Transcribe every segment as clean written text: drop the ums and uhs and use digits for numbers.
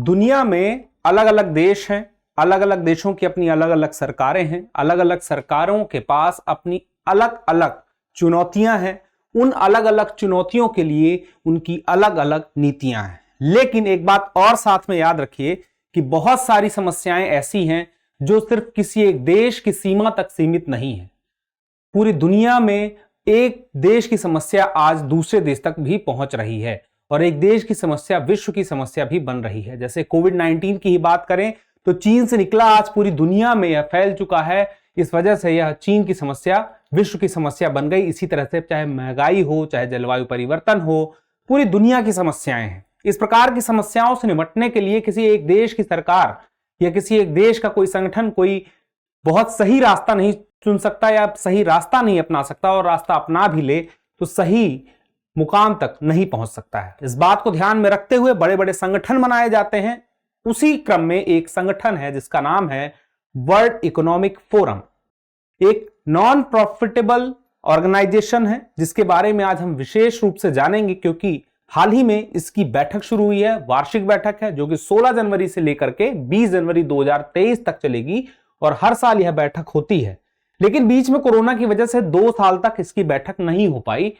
दुनिया में अलग अलग देश हैं, अलग अलग देशों की अपनी अलग अलग सरकारें हैं, अलग अलग सरकारों के पास अपनी अलग अलग चुनौतियां हैं, उन अलग अलग चुनौतियों के लिए उनकी अलग अलग नीतियां हैं। लेकिन एक बात और साथ में याद रखिए कि बहुत सारी समस्याएं ऐसी हैं जो सिर्फ किसी एक देश की सीमा तक सीमित नहीं है। पूरी दुनिया में एक देश की समस्या आज दूसरे देश तक भी पहुंच रही है और एक देश की समस्या विश्व की समस्या भी बन रही है। जैसे कोविड-19 की ही बात करें तो चीन से निकला आज पूरी दुनिया में यह फैल चुका है। इस वजह से यह चीन की समस्या विश्व की समस्या बन गई। इसी तरह से चाहे महंगाई हो, चाहे जलवायु परिवर्तन हो, पूरी दुनिया की समस्याएं हैं। इस प्रकार की समस्याओं से निपटने के लिए किसी एक देश की सरकार या किसी एक देश का कोई संगठन कोई बहुत सही रास्ता नहीं चुन सकता या सही रास्ता नहीं अपना सकता, और रास्ता अपना भी ले तो सही मुकाम तक नहीं पहुंच सकता है। इस बात को ध्यान में रखते हुए बड़े बड़े संगठन बनाए जाते हैं। उसी क्रम में एक संगठन है जिसका नाम है वर्ल्ड इकोनॉमिक फोरम। एक नॉन प्रॉफिटेबल ऑर्गेनाइजेशन है जिसके बारे में आज हम विशेष रूप से जानेंगे, क्योंकि हाल ही में इसकी बैठक शुरू हुई है। वार्षिक बैठक है जो कि 16 जनवरी से लेकर के 20 जनवरी 2023 तक चलेगी और हर साल यह बैठक होती है। लेकिन बीच में कोरोना की वजह से 2 साल तक इसकी बैठक नहीं हो पाई।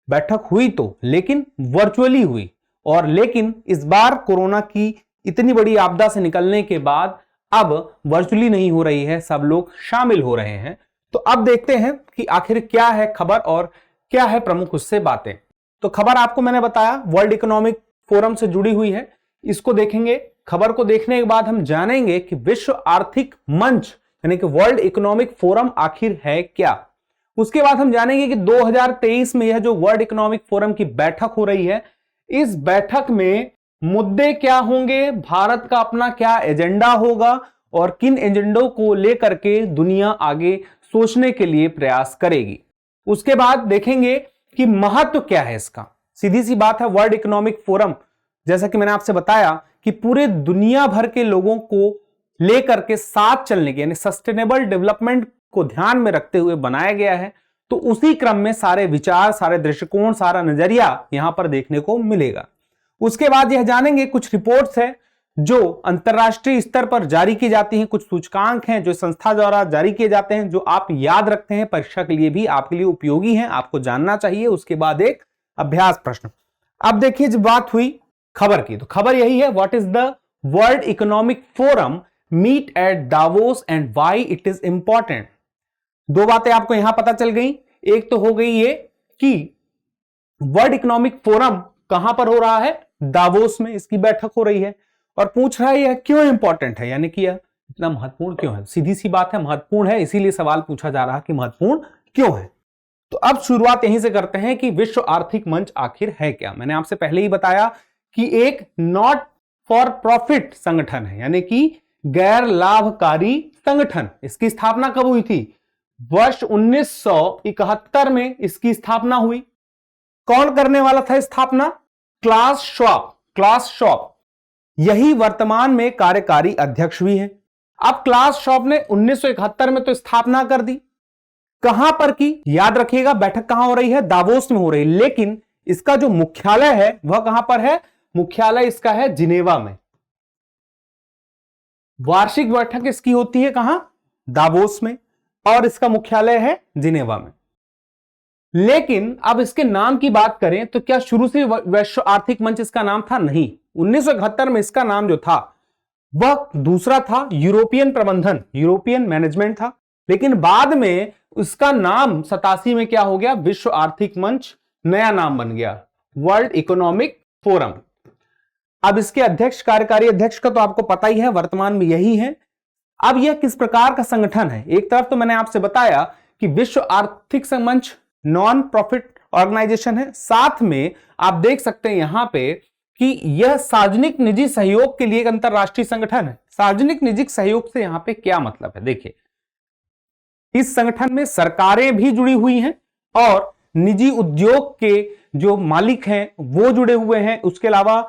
बैठक हुई तो लेकिन वर्चुअली हुई, और लेकिन इस बार कोरोना की इतनी बड़ी आपदा से निकलने के बाद अब वर्चुअली नहीं हो रही है, सब लोग शामिल हो रहे हैं। तो अब देखते हैं कि आखिर क्या है खबर और क्या है प्रमुख उससे बातें। तो खबर आपको मैंने बताया वर्ल्ड इकोनॉमिक फोरम से जुड़ी हुई है। इसको देखेंगे। खबर को देखने के बाद हम जानेंगे कि विश्व आर्थिक मंच यानी कि वर्ल्ड इकोनॉमिक फोरम आखिर है क्या। उसके बाद हम जानेंगे कि 2023 में यह जो वर्ल्ड इकोनॉमिक फोरम की बैठक हो रही है, इस बैठक में मुद्दे क्या होंगे, भारत का अपना क्या एजेंडा होगा और किन एजेंडों को लेकर के दुनिया आगे सोचने के लिए प्रयास करेगी। उसके बाद देखेंगे कि महत्व क्या है इसका। सीधी सी बात है, वर्ल्ड इकोनॉमिक फोरम जैसा कि मैंने आपसे बताया कि पूरे दुनिया भर के लोगों को लेकर के साथ चलने के यानी सस्टेनेबल डेवलपमेंट को ध्यान में रखते हुए बनाया गया है। तो उसी क्रम में सारे विचार, सारे दृष्टिकोण, सारा नजरिया यहां पर देखने को मिलेगा। उसके बाद यह जानेंगे कुछ रिपोर्ट्स है जो अंतरराष्ट्रीय स्तर पर जारी की जाती हैं, कुछ सूचकांक हैं जो संस्था द्वारा जारी किए जाते हैं, जो आप याद रखते हैं, परीक्षा के लिए भी आपके लिए उपयोगी हैं, आपको जानना चाहिए। उसके बाद एक अभ्यास प्रश्न। अब देखिए, जब बात हुई खबर की तो खबर यही है, what is the world economic forum meet at Davos and why it is important. 2 बातें आपको यहां पता चल गई। एक तो हो गई ये कि वर्ल्ड इकोनॉमिक फोरम कहां पर हो रहा है, दावोस में इसकी बैठक हो रही है, और पूछ रहा है यह क्यों इंपॉर्टेंट है, यानी कि यह इतना महत्वपूर्ण क्यों है। सीधी सी बात है, महत्वपूर्ण है, इसीलिए सवाल पूछा जा रहा है कि महत्वपूर्ण क्यों है। तो अब शुरुआत यहीं से करते हैं कि विश्व आर्थिक मंच आखिर है क्या। मैंने आपसे पहले ही बताया कि एक नॉट फॉर प्रॉफिट संगठन है, यानी कि गैर लाभकारी संगठन। इसकी स्थापना कब हुई थी, वर्ष 1971 में इसकी स्थापना हुई। कौन करने वाला था स्थापना, क्लास श्वाब यही वर्तमान में कार्यकारी अध्यक्ष भी है। अब क्लास श्वाब ने 1971 में तो स्थापना कर दी। कहां पर की, याद रखिएगा, बैठक कहां हो रही है, दावोस में हो रही है, लेकिन इसका जो मुख्यालय है वह कहां पर है, मुख्यालय इसका है जिनेवा में। वार्षिक बैठक इसकी होती है कहां, दावोस में, और इसका मुख्यालय है जिनेवा में। लेकिन अब इसके नाम की बात करें तो क्या शुरू से विश्व आर्थिक मंच इसका नाम था, नहीं। 1971 में इसका नाम जो था वह दूसरा था, यूरोपियन प्रबंधन, यूरोपियन मैनेजमेंट था। लेकिन बाद में उसका नाम 87 में क्या हो गया, विश्व आर्थिक मंच, नया नाम बन गया वर्ल्ड इकोनॉमिक फोरम। अब इसके अध्यक्ष, कार्यकारी अध्यक्ष का तो आपको पता ही है, वर्तमान में यही है। अब यह किस प्रकार का संगठन है, एक तरफ तो मैंने आपसे बताया कि विश्व आर्थिक मंच नॉन प्रॉफिट ऑर्गेनाइजेशन है, साथ में आप देख सकते हैं यहां पे कि यह सार्वजनिक निजी सहयोग के लिए एक अंतरराष्ट्रीय संगठन है। सार्वजनिक निजी सहयोग से यहां पे क्या मतलब है, देखिए, इस संगठन में सरकारें भी जुड़ी हुई हैं और निजी उद्योग के जो मालिक हैं वो जुड़े हुए हैं। उसके अलावा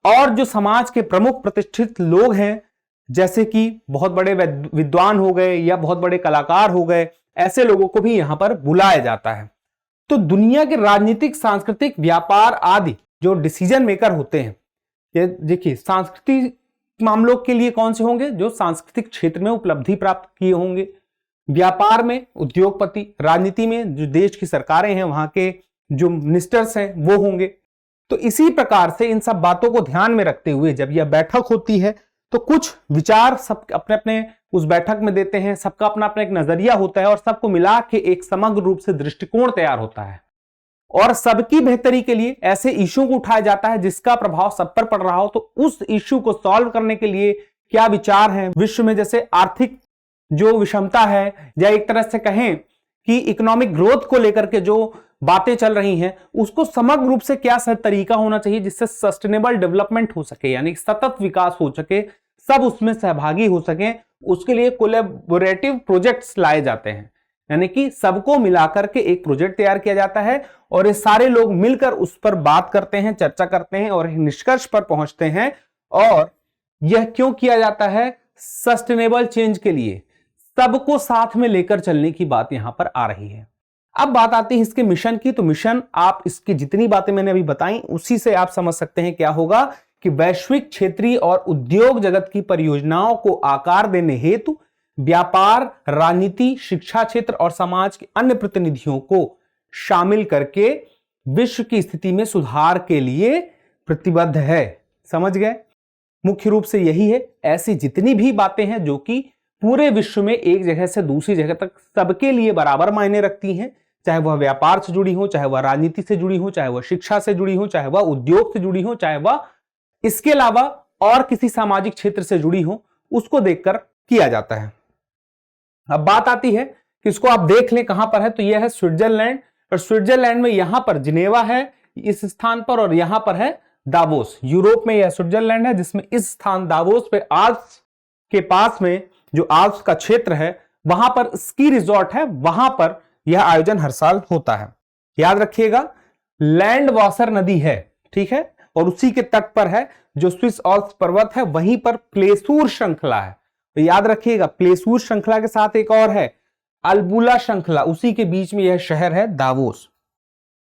और जो समाज के प्रमुख प्रतिष्ठित लोग हैं, जैसे कि बहुत बड़े विद्वान हो गए या बहुत बड़े कलाकार हो गए, ऐसे लोगों को भी यहां पर बुलाया जाता है। तो दुनिया के राजनीतिक, सांस्कृतिक, व्यापार आदि जो डिसीजन मेकर होते हैं, ये देखिए, संस्कृति मामलों के लिए कौन से होंगे? जो सांस्कृतिक क्षेत्र में उपलब्धि प्राप्त किए होंगे, व्यापार में उद्योगपति, राजनीति में जो देश की सरकारें हैं वहां के जो मिनिस्टर्स हैं वो होंगे। तो इसी प्रकार से इन सब बातों को ध्यान में रखते हुए जब यह बैठक होती है तो कुछ विचार सब अपने अपने उस बैठक में देते हैं, सबका अपना अपना एक नजरिया होता है और सबको मिला के एक समग्र रूप से दृष्टिकोण तैयार होता है और सबकी बेहतरी के लिए ऐसे इश्यू को उठाया जाता है जिसका प्रभाव सब पर पड़ रहा हो। तो उस इश्यू को सॉल्व करने के लिए क्या विचार हैं विश्व में, जैसे आर्थिक जो विषमता है या एक तरह से कहें कि इकोनॉमिक ग्रोथ को लेकर के जो बातें चल रही हैं उसको समग्र रूप से क्या तरीका होना चाहिए जिससे सस्टेनेबल डेवलपमेंट हो सके, यानी सतत विकास हो सके, सब उसमें सहभागी हो सके, उसके लिए कोलैबोरेटिव प्रोजेक्ट्स लाए जाते हैं, यानी कि सबको मिलाकर के एक प्रोजेक्ट तैयार किया जाता है और ये सारे लोग मिलकर उस पर बात करते हैं, चर्चा करते हैं और निष्कर्ष पर पहुंचते हैं। और यह क्यों किया जाता है? सस्टेनेबल चेंज के लिए, सबको साथ में लेकर चलने की बात यहां पर आ रही है। अब बात आती है इसके मिशन की, तो मिशन आप इसकी जितनी बातें मैंने अभी बताई उसी से आप समझ सकते हैं क्या होगा कि वैश्विक, क्षेत्रीय और उद्योग जगत की परियोजनाओं को आकार देने हेतु व्यापार, राजनीति, शिक्षा क्षेत्र और समाज के अन्य प्रतिनिधियों को शामिल करके विश्व की स्थिति में सुधार के लिए प्रतिबद्ध है। समझ गए? मुख्य रूप से यही है। ऐसी जितनी भी बातें हैं जो कि पूरे विश्व में एक जगह से दूसरी जगह तक सबके लिए बराबर मायने रखती हैं, चाहे वह व्यापार से जुड़ी हो, चाहे वह राजनीति से जुड़ी हो, चाहे वह शिक्षा से जुड़ी हो, चाहे वह उद्योग से जुड़ी हो, चाहे वह इसके अलावा और किसी सामाजिक क्षेत्र से जुड़ी हो, उसको देखकर किया जाता है। अब बात आती है कि इसको आप देख लें कहां पर है, तो यह है स्विट्जरलैंड, और स्विट्जरलैंड में यहां पर जिनेवा है इस स्थान पर और यहां पर है दावोस। यूरोप में यह स्विट्जरलैंड है जिसमें इस स्थान दावोस पे आल्प्स के पास में जो आल्प्स का क्षेत्र है वहां पर स्की रिजॉर्ट है, वहां पर यह आयोजन हर साल होता है। याद रखिएगा लैंड वासर नदी है, ठीक है, और उसी के तट पर है जो स्विस आल्प्स पर्वत है, वहीं पर प्लेसूर श्रृंखला है। तो याद रखिएगा प्लेसूर श्रृंखला के साथ एक और है अल्बुला श्रृंखला, उसी के बीच में यह शहर है दावोस।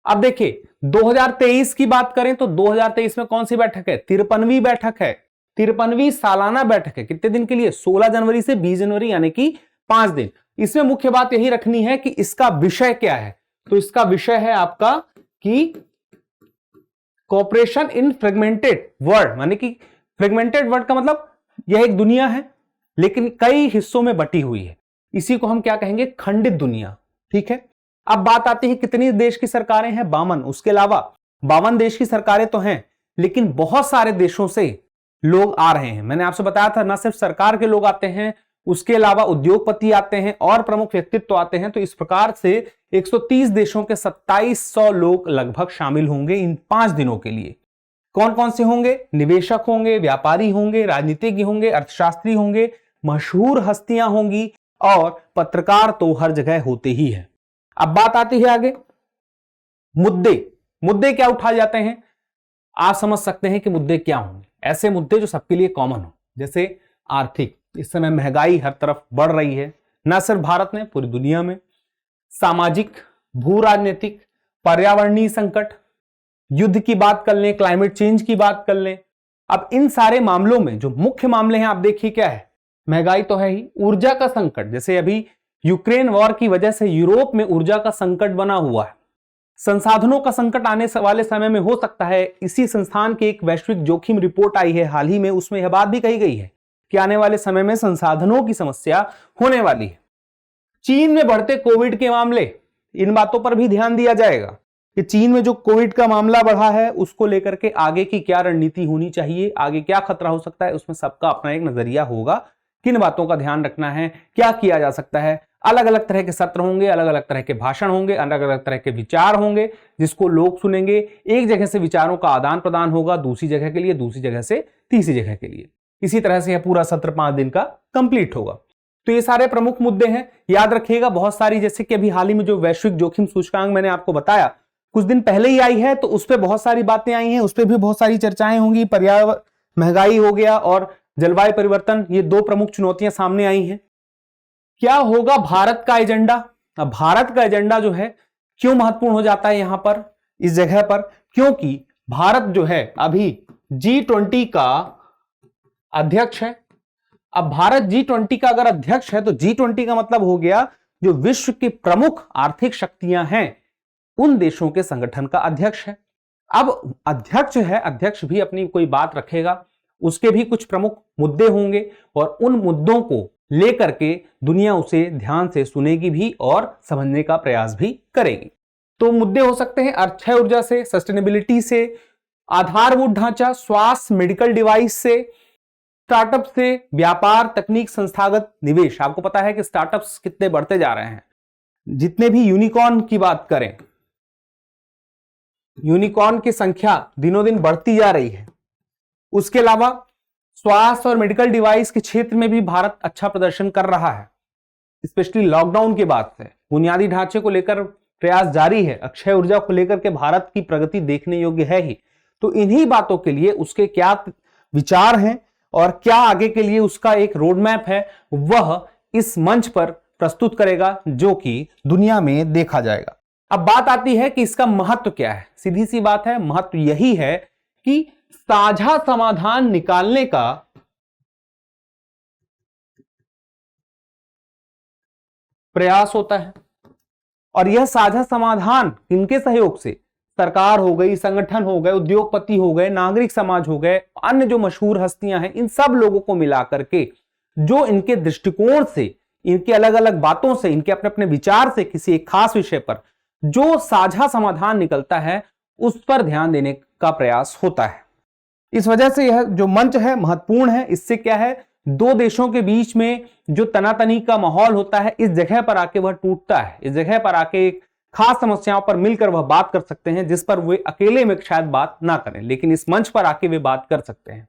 अब देखिए 2023 की बात करें तो 2023 में कौन सी बैठक है? 53वीं बैठक है, 53वीं सालाना बैठक है। कितने दिन के लिए? 16 जनवरी से 20 जनवरी, यानी कि 5 दिन। इसमें मुख्य बात यही रखनी है कि इसका विषय क्या है। तो इसका विषय है आपका कि कोऑपरेशन इन फ्रेगमेंटेड वर्ल्ड, यानी कि फ्रेगमेंटेड वर्ल्ड का मतलब यह एक दुनिया है लेकिन कई हिस्सों में बटी हुई है, इसी को हम क्या कहेंगे? खंडित दुनिया। ठीक है, अब बात आती है कितनी देश की सरकारें हैं? 52। उसके अलावा 52 देश की सरकारें तो हैं लेकिन बहुत सारे देशों से लोग आ रहे हैं। मैंने आपसे बताया था ना सिर्फ सरकार के लोग आते हैं, उसके अलावा उद्योगपति आते हैं और प्रमुख व्यक्तित्व आते हैं। तो इस प्रकार से 130 देशों के 2700 लोग लगभग शामिल होंगे इन 5 दिनों के लिए। कौन कौन से होंगे? निवेशक होंगे, व्यापारी होंगे, राजनीतिज्ञ होंगे, अर्थशास्त्री होंगे, मशहूर हस्तियां होंगी और पत्रकार तो हर जगह होते ही हैं। अब बात आती है आगे मुद्दे क्या उठाए जाते हैं? आप समझ सकते हैं कि मुद्दे क्या होंगे। ऐसे मुद्दे जो सबके लिए कॉमन हो, जैसे आर्थिक, इस समय महंगाई हर तरफ बढ़ रही है, न सिर्फ भारत में पूरी दुनिया में। सामाजिक, भू राजनीतिक, पर्यावरणीय संकट, युद्ध की बात कर लें, क्लाइमेट चेंज की बात कर लें। अब इन सारे मामलों में जो मुख्य मामले हैं आप देखिए क्या है? महंगाई तो है ही, ऊर्जा का संकट, जैसे अभी यूक्रेन वॉर की वजह से यूरोप में ऊर्जा का संकट बना हुआ है। संसाधनों का संकट आने वाले समय में हो सकता है। इसी संस्थान की एक वैश्विक जोखिम रिपोर्ट आई है हाल ही में, उसमें यह बात भी कही गई है कि आने वाले समय में संसाधनों की समस्या होने वाली है। चीन में बढ़ते कोविड के मामले, इन बातों पर भी ध्यान दिया जाएगा कि चीन में जो कोविड का मामला बढ़ा है उसको लेकर के आगे की क्या रणनीति होनी चाहिए, आगे क्या खतरा हो सकता है, उसमें सबका अपना एक नजरिया होगा। किन बातों का ध्यान रखना है, क्या किया जा सकता है। अलग अलग तरह के सत्र होंगे, अलग अलग तरह के भाषण होंगे, अलग अलग तरह के विचार होंगे जिसको लोग सुनेंगे। एक जगह से विचारों का आदान प्रदान होगा दूसरी जगह के लिए, दूसरी जगह से तीसरी जगह के लिए। इसी तरह से यह पूरा सत्र 5 दिन का कंप्लीट होगा। तो ये सारे प्रमुख मुद्दे हैं, याद रखिएगा। बहुत सारी, जैसे कि अभी हाल ही में जो वैश्विक जोखिम सूचकांक मैंने आपको बताया कुछ दिन पहले ही आई है, तो उस पर बहुत सारी बातें आई हैं, उस पर भी बहुत सारी चर्चाएं होंगी। पर्यावरण, महंगाई हो गया और जलवायु परिवर्तन, ये 2 प्रमुख चुनौतियां सामने आई हैं। क्या होगा भारत का एजेंडा? अब भारत का एजेंडा जो है क्यों महत्वपूर्ण हो जाता है यहां पर, इस जगह पर? क्योंकि भारत जो है अभी G20 का अध्यक्ष है। अब भारत G20 का अगर अध्यक्ष है तो G20 का मतलब हो गया जो विश्व की प्रमुख आर्थिक शक्तियां हैं उन देशों के संगठन का अध्यक्ष है। अब अध्यक्ष है, अध्यक्ष भी अपनी कोई बात रखेगा, उसके भी कुछ प्रमुख मुद्दे होंगे और उन मुद्दों को लेकर के दुनिया उसे ध्यान से सुनेगी भी और समझने का प्रयास भी करेगी। तो मुद्दे हो सकते हैं अक्षय ऊर्जा से, सस्टेनेबिलिटी से, आधारभूत ढांचा, स्वास्थ्य, मेडिकल डिवाइस से, स्टार्टअप से, व्यापार, तकनीक, संस्थागत निवेश। आपको पता है कि स्टार्टअप्स कितने बढ़ते जा रहे हैं, जितने भी यूनिकॉर्न की बात करें, यूनिकॉर्न की संख्या दिनों दिन बढ़ती जा रही है। उसके अलावा स्वास्थ्य और मेडिकल डिवाइस के क्षेत्र में भी भारत अच्छा प्रदर्शन कर रहा है, स्पेशली लॉकडाउन के बाद से। बुनियादी ढांचे को लेकर प्रयास जारी है, अक्षय ऊर्जा को लेकर के भारत की प्रगति देखने योग्य है ही। तो इन्हीं बातों के लिए उसके क्या विचार हैं और क्या आगे के लिए उसका एक रोड मैप है, वह इस मंच पर प्रस्तुत करेगा, जो कि दुनिया में देखा जाएगा। अब बात आती है कि इसका महत्व क्या है। सीधी सी बात है, महत्व यही है कि साझा समाधान निकालने का प्रयास होता है और यह साझा समाधान किनके सहयोग से? सरकार हो गई, संगठन हो गए, उद्योगपति हो गए, नागरिक समाज हो गए, अन्य जो मशहूर हस्तियां हैं, इन सब लोगों को मिलाकर के जो इनके दृष्टिकोण से, इनके अलग अलग बातों से, इनके अपने अपने विचार से किसी एक खास विषय पर जो साझा समाधान निकलता है उस पर ध्यान देने का प्रयास होता है। इस वजह से यह जो मंच है महत्वपूर्ण है। इससे क्या है, दो देशों के बीच में जो तनातनी का माहौल होता है, इस जगह पर आके वह टूटता है। इस जगह पर आके एक खास समस्याओं पर मिलकर वह बात कर सकते हैं जिस पर वे अकेले में शायद बात ना करें, लेकिन इस मंच पर आके वे बात कर सकते हैं।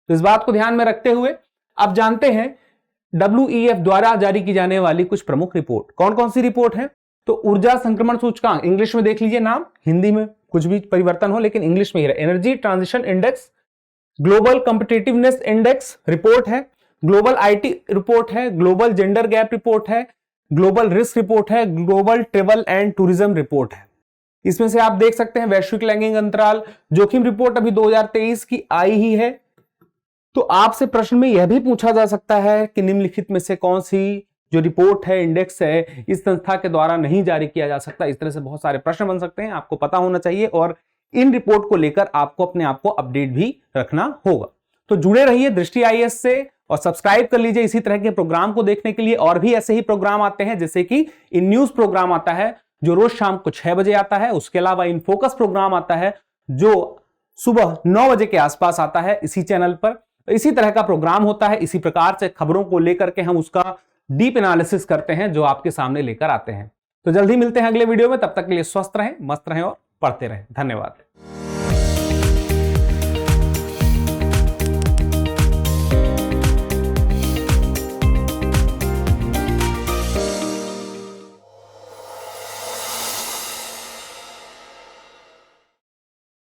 तो इस बात को ध्यान में रखते हुए अब जानते हैं WEF द्वारा जारी की जाने वाली कुछ प्रमुख रिपोर्ट। कौन कौन सी रिपोर्ट है? तो ऊर्जा संक्रमण सूचकांक, इंग्लिश में देख लीजिए नाम, हिंदी में कुछ भी परिवर्तन हो लेकिन इंग्लिश में ही रहे। Energy transition index, global competitiveness index report है, ग्लोबल IT रिपोर्ट है, ग्लोबल जेंडर गैप रिपोर्ट है, ग्लोबल रिस्क रिपोर्ट है, global travel and tourism report है। इसमें से आप देख सकते हैं वैश्विक लैंगिक अंतराल जोखिम रिपोर्ट अभी 2023 की आई ही है। तो आपसे प्रश्न में यह भी पूछा जा सकता है कि निम्नलिखित में से कौन सी जो रिपोर्ट है, इंडेक्स है, इस संस्था के द्वारा नहीं जारी किया जा सकता। इस तरह से बहुत सारे प्रश्न बन सकते हैं, आपको पता होना चाहिए और इन रिपोर्ट को लेकर आपको अपने आप को अपडेट भी रखना होगा। तो जुड़े रहिए दृष्टि IAS से और सब्सक्राइब कर लीजिए इसी तरह के प्रोग्राम को देखने के लिए। और भी ऐसे ही प्रोग्राम आते हैं, जैसे कि इन न्यूज प्रोग्राम आता है जो रोज शाम को 6 बजे आता है। उसके अलावा इन फोकस प्रोग्राम आता है जो सुबह 9 बजे के आसपास आता है इसी चैनल पर। इसी तरह का प्रोग्राम होता है, इसी प्रकार से खबरों को लेकर के हम उसका डीप एनालिसिस करते हैं जो आपके सामने लेकर आते हैं। तो जल्दी मिलते हैं अगले वीडियो में, तब तक के लिए स्वस्थ रहें, मस्त रहें और पढ़ते रहें। धन्यवाद।